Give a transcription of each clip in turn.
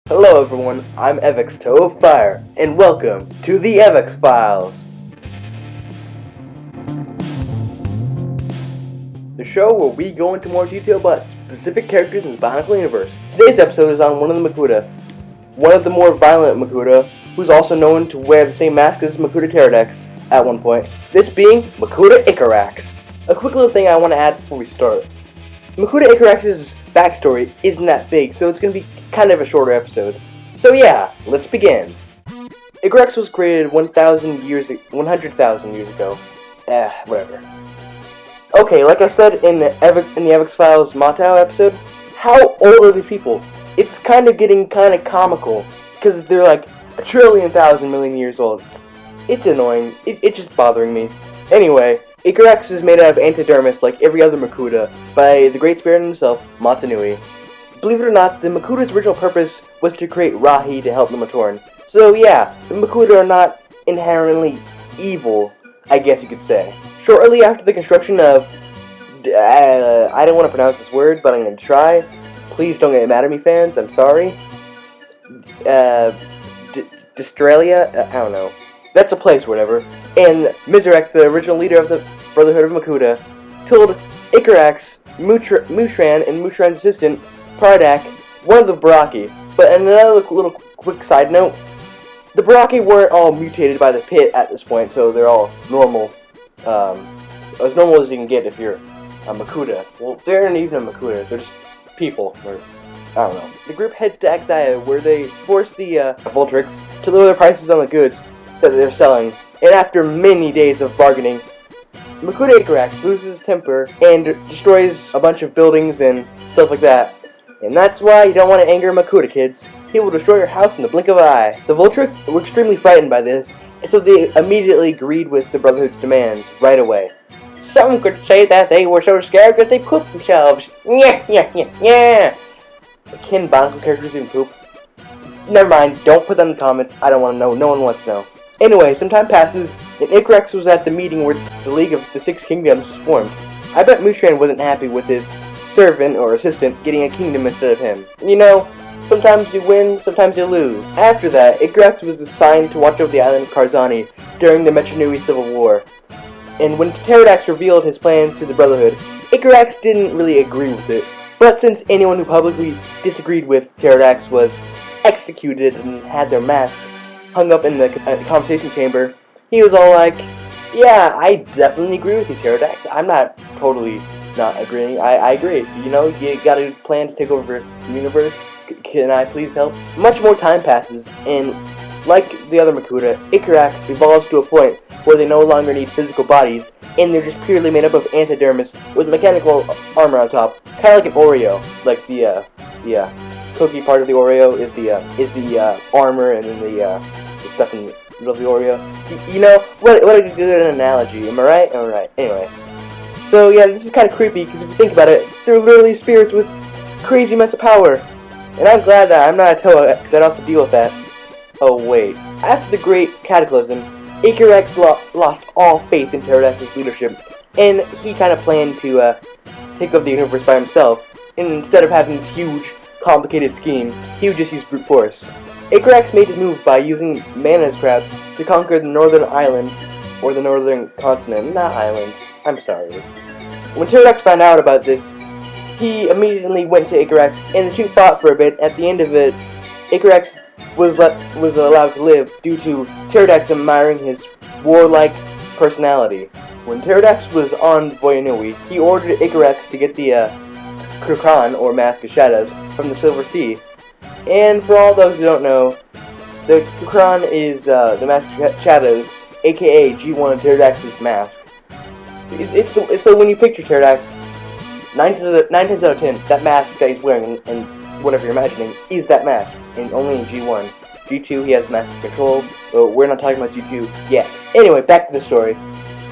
Hello everyone, I'm Aveex Toe of Fire, and welcome to the Aveex Files. The show where we go into more detail about specific characters in the Bionicle universe. Today's episode is on one of the Makuta, one of the more violent Makuta, who's also known to wear the same mask as Makuta Pterodax at one point, this being Makuta Icarax. A quick little thing I want to add before we start. Makuta Icarax's backstory isn't that big, so it's going to be kind of a shorter episode. So yeah, let's begin. Icarax was created 100,000 years ago. Whatever. Okay, like I said in the Aveex Files Matau episode, how old are these people? It's kind of getting kind of comical, because they're like a trillion thousand million years old. It's annoying. It's just bothering me. Anyway, Icarax is made out of antidermis like every other Makuta by the Great Spirit himself, Matanui. Believe it or not, the Makuta's original purpose was to create Rahi to help the Matoran. So yeah, the Makuta are not inherently evil, I guess you could say. Shortly after the construction of, I don't want to pronounce this word, but I'm going to try. Please don't get mad at me, fans, I'm sorry. Australia? I don't know. That's a place, whatever. And Mizrax, the original leader of the Brotherhood of Makuta, told Icarax, Mutran, and Mutran's assistant, Pardak, one of the Baraki. But another little quick side note, the Baraki weren't all mutated by the pit at this point, so they're all normal, as normal as you can get if you're a Makuta. Well, they aren't even a Makuta, they're just people, or I don't know. The group heads to Axaya, where they force the Voltrix to lower their prices on the goods that they're selling, and after many days of bargaining, Makuta Icarax loses his temper and destroys a bunch of buildings and stuff like that. And that's why you don't want to anger Makuta, kids. He will destroy your house in the blink of an eye. The Voltrix were extremely frightened by this, and so they immediately agreed with the Brotherhood's demands right away. Some could say that they were so scared that they pooped themselves. Yeah. Can Bionicle characters even poop? Never mind, don't put that in the comments. I don't want to know. No one wants to know. Anyway, some time passes, and Icarax was at the meeting where the League of the Six Kingdoms was formed. I bet Mutran wasn't happy with his servant or assistant getting a kingdom instead of him. You know, sometimes you win, sometimes you lose. After that, Icarax was assigned to watch over the island of Karzani during the Metronui Civil War. And when Pterodax revealed his plans to the Brotherhood, Icarax didn't really agree with it. But since anyone who publicly disagreed with Pterodax was executed and had their masks hung up in the conversation chamber, he was all like, yeah, I definitely agree with you, Pterodax. I'm not totally not agreeing. I agree. You know, you got a plan to take over the universe. Can I please help? Much more time passes, and like the other Makuta, Icarax evolves to a point where they no longer need physical bodies, and they're just purely made up of antidermis with mechanical armor on top, kind of like an Oreo. Like the cookie part of the Oreo is the armor, and then the stuff in the middle of the Oreo. You know, what a good analogy. Am I right? Alright. Anyway. So yeah, this is kind of creepy, because if you think about it, they're literally spirits with crazy amounts of power. And I'm glad that I'm not a Toa, because I don't have to deal with that. Oh wait. After the Great Cataclysm, Icarax lost all faith in Pterodax's leadership, and he kind of planned to take over the universe by himself. And instead of having this huge, complicated scheme, he would just use brute force. Icarax made his move by using Mana's crab to conquer the northern island, or the northern continent, not island. I'm sorry. When Pterodax found out about this, he immediately went to Icarax, and the two fought for a bit. At the end of it, Icarax was allowed to live due to Pterodax admiring his warlike personality. When Pterodax was on Voyanui, he ordered Icarax to get the Krukan, or Mask of Shadows, from the Silver Sea. And for all those who don't know, the Krukan is the Mask of Shadows, aka G1 of Pterodax's mask. So when you picture Pterodax, 9 times out of 10, that mask that he's wearing, and whatever you're imagining, is that mask, and only in G1. G2, he has mask control, but we're not talking about G2 yet. Anyway, back to the story.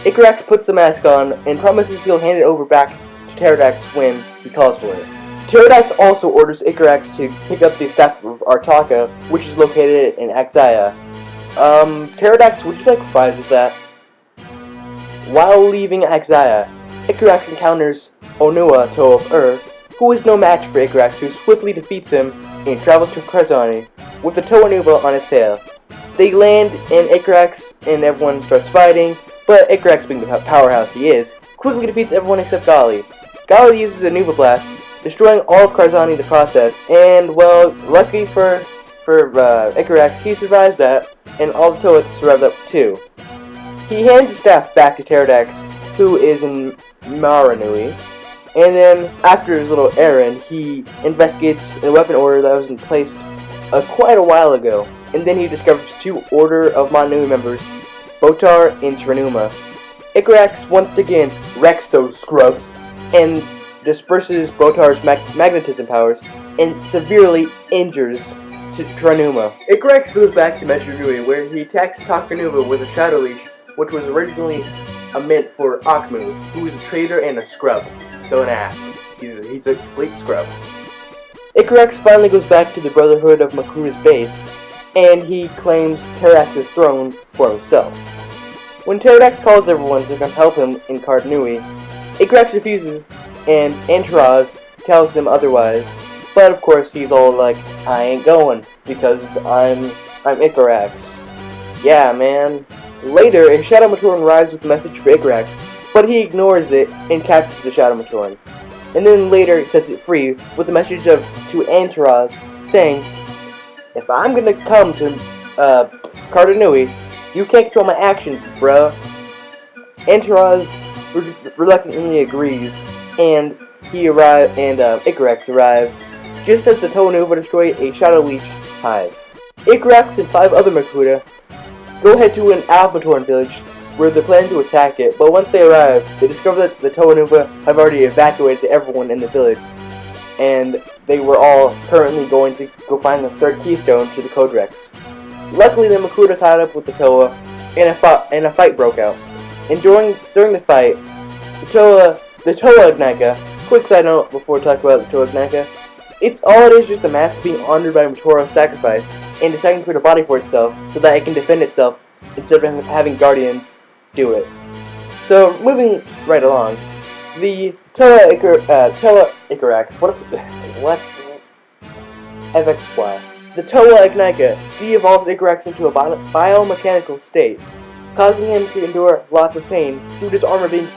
Icarax puts the mask on, and promises he'll hand it over back to Pterodax when he calls for it. Pterodax also orders Icarax to pick up the staff of Artaka, which is located in Axaya. Pterodax, would you like fries with that? While leaving Axaya, Icarax encounters Onua, Toe of Earth, who is no match for Icarax, who swiftly defeats him and travels to Karzani with the Toa Nuva on his tail. They land, and Icarax and everyone starts fighting, but Icarax, being the powerhouse he is, quickly defeats everyone except Gali. Gali uses a Nuva Blast, destroying all of Karzani in the process, and, well, lucky for Icarax, he survives that, and all the Toa survive that too. He hands the staff back to Pterodax, who is in Maranui, and then, after his little errand, he investigates a weapon order that was in place quite a while ago, and then he discovers 2 Order of Maranui members, Botar and Tranuma. Icarax once again wrecks those scrubs, and disperses Botar's magnetism powers, and severely injures Tranuma. Icarax goes back to Metronui, where he attacks Takanuva with a Shadow Leash, which was originally meant for Akmu, who is a traitor and a scrub. Don't ask. He's a complete scrub. Icarax finally goes back to the Brotherhood of Makuta's base, and he claims Pterax's throne for himself. When Pterax calls everyone to come help him in Cardnui, Icarax refuses, and Antaraz tells him otherwise, but of course he's all like, I ain't going, because I'm Icarax. Yeah, man. Later, a Shadow Matoran arrives with a message for Icarax, but he ignores it and captures the Shadow Matoran. And then later sets it free with a message to Antaraz saying, if I'm gonna come to Cardinui, you can't control my actions, bruh. Antaraz reluctantly agrees, and Icarax arrives just as the Toa Nuva destroy a Shadow Leech hive. Icarax and 5 other Makuta go head to an Alpha-Matoran village where they're planning to attack it, but once they arrive, they discover that the Toa Nuva have already evacuated everyone in the village, and they were all currently going to go find the 3rd keystone to the Codex. Luckily, the Makuta caught up with the Toa, and a fight broke out. And during the fight, the Toa Ignica, quick side note before we talk about the Toa Ignica, all it is just a mask being honored by Matoro's sacrifice, and deciding to create a body for itself so that it can defend itself instead of having guardians do it. So, moving right along, the Toa Icarax, what? FXY. The Toa Ignica de-evolves Icarax into a biomechanical state, causing him to endure lots of pain due to his armor being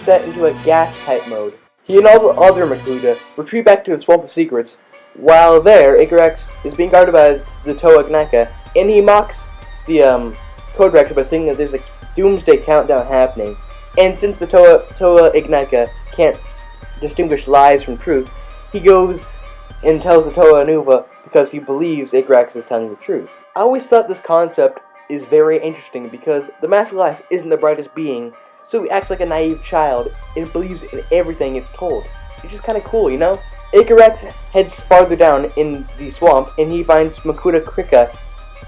set into a gas-type mode. He and all the other Makuta retreat back to the Swamp of Secrets. While there, Icarax is being guarded by the Toa Ignica, and he mocks the Codex by saying that there's a doomsday countdown happening. And since the Toa Ignica can't distinguish lies from truth, he goes and tells the Toa Nuva because he believes Icarax is telling the truth. I always thought this concept is very interesting because the Master Life isn't the brightest being, so he acts like a naive child and believes in everything it's told. It's just kind of cool, you know? Icarax heads farther down in the swamp, and he finds Makuta Krika,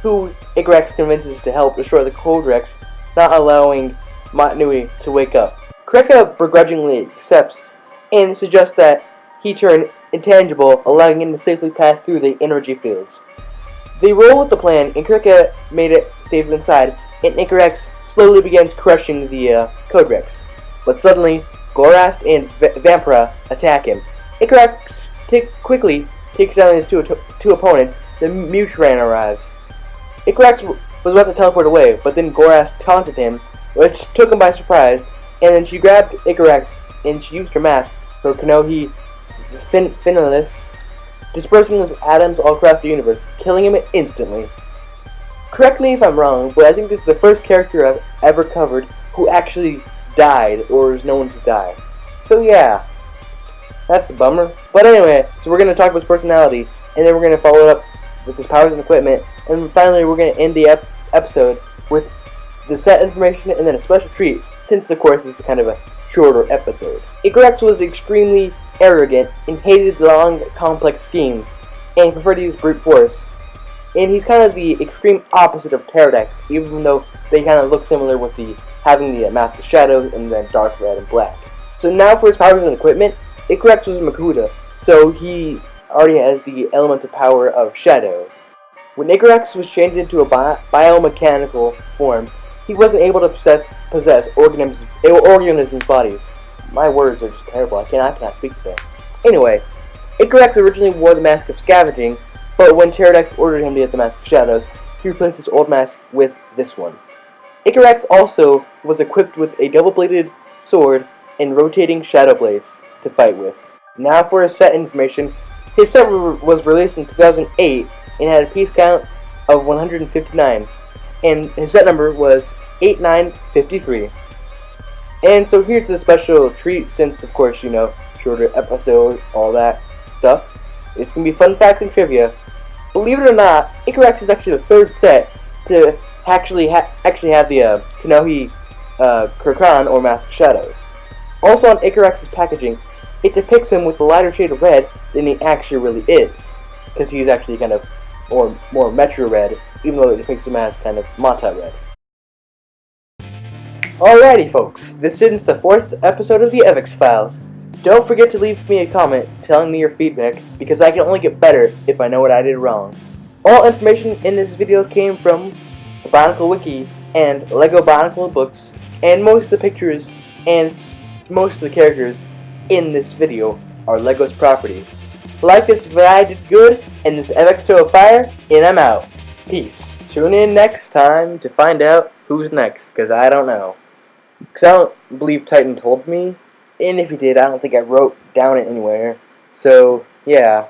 who Icarax convinces to help destroy the Codex, not allowing Matnui to wake up. Krika begrudgingly accepts, and suggests that he turn intangible, allowing him to safely pass through the energy fields. They roll with the plan, and Krika made it safely inside, and Icarax slowly begins crushing the Codex. But suddenly, Gorast and Vampira attack him. Icarax quickly takes down his two opponents. Then Mutran arrives. Icarax was about to teleport away, but then Gorast taunted him, which took him by surprise, and then she grabbed Icarax and she used her mask, her Konohi Finalis, dispersing his atoms all across the universe, killing him instantly. Correct me if I'm wrong, but I think this is the first character I've ever covered who actually died, or is known to die. So yeah, that's a bummer. But anyway, so we're going to talk about his personality, and then we're going to follow it up with his powers and equipment, and finally we're going to end the episode with the set information and then a special treat, since of course this is kind of a shorter episode. Icarax was extremely arrogant and hated long, complex schemes, and preferred to use brute force. And he's kind of the extreme opposite of Pterodax, even though they kind of look similar with having the Mask of Shadows and then dark red and black. So now for his powers and equipment, Icarax was a Makuta, so he already has the elemental power of Shadow. When Icarax was changed into a biomechanical form, he wasn't able to possess organisms' bodies. My words are just terrible. I cannot speak to them. Anyway, Icarax originally wore the mask of scavenging, but when Pterodax ordered him to get the Mask of Shadows, he replaced his old mask with this one. Icarax also was equipped with a double-bladed sword and rotating shadow blades to fight with. Now for his set information. His set was released in 2008 and had a piece count of 159, and his set number was 8953. And so here's a special treat, since of course, you know, shorter episode, all that stuff. It's going to be fun facts and trivia. Believe it or not, Icarax is actually the third set to actually have the Kanohi Kurkan, or Mask of Shadows. Also on Icarax's packaging, it depicts him with a lighter shade of red than he actually really is, because he's actually kind of more Metro red, even though it depicts him as kind of Mata red. Alrighty folks, this is the 4th episode of the Aveex Files. Don't forget to leave me a comment telling me your feedback, because I can only get better if I know what I did wrong. All information in this video came from the Bionicle Wiki and Lego Bionicle books, and most of the pictures and most of the characters in this video are Lego's property. Like this if I did good, and this Aveex to a fire, and I'm out. Peace. Tune in next time to find out who's next, because I don't know. Because I don't believe Titan told me, and if he did, I don't think I wrote down it anywhere. So, yeah.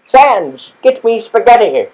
Sans, get me spaghetti!